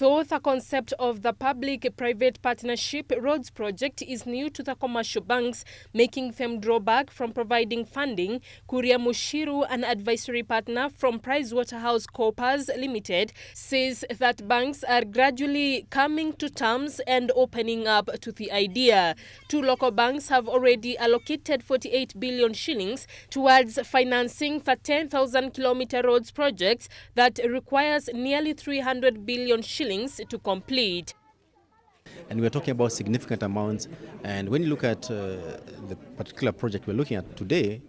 Though the concept of the public-private partnership roads project is new to the commercial banks, making them draw back from providing funding, Kuria Mushiru, an advisory partner from PricewaterhouseCoopers Limited, says that banks are gradually coming to terms and opening up to the idea. Two local banks have already allocated 48 billion shillings towards financing the 10,000-kilometer roads project that requires nearly 300 billion shillings to complete. And we're talking about significant amounts. And when you look at the particular project we're looking at today,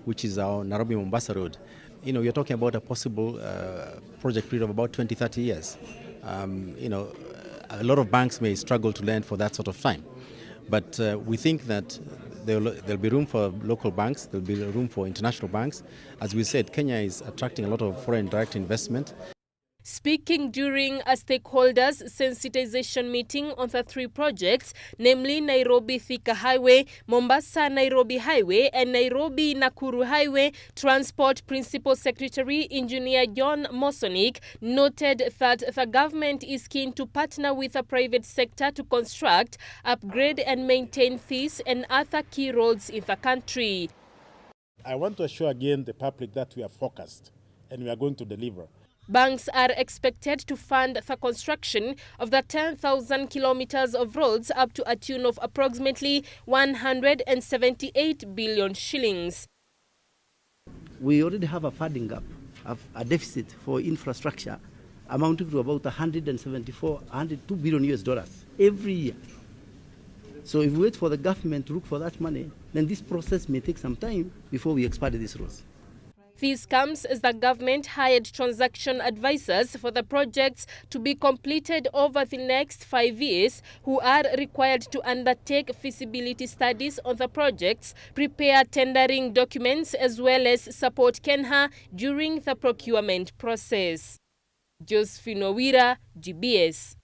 which is our Nairobi-Mombasa Road, you're talking about a possible project period of about 20-30 years. A lot of banks may struggle to lend for that sort of time. But we think that there'll be room for local banks, there'll be room for international banks. As we said, Kenya is attracting a lot of foreign direct investment. Speaking during a stakeholders sensitization meeting on the three projects, namely Nairobi-Thika Highway, Mombasa-Nairobi Highway, and Nairobi-Nakuru Highway, Transport Principal Secretary Engineer John Mosonik noted that the government is keen to partner with the private sector to construct, upgrade and maintain these and other key roads in the country. I want to assure again the public that we are focused and we are going to deliver. Banks are expected to fund the construction of the 10,000 kilometers of roads up to a tune of approximately 178 billion shillings. We already have a funding gap, a deficit for infrastructure amounting to about 102 billion US dollars every year. So if we wait for the government to look for that money, then this process may take some time before we expand these roads. This comes as the government hired transaction advisors for the projects to be completed over the next 5 years, who are required to undertake feasibility studies on the projects, prepare tendering documents, as well as support Kenya during the procurement process. Josphine, GBS.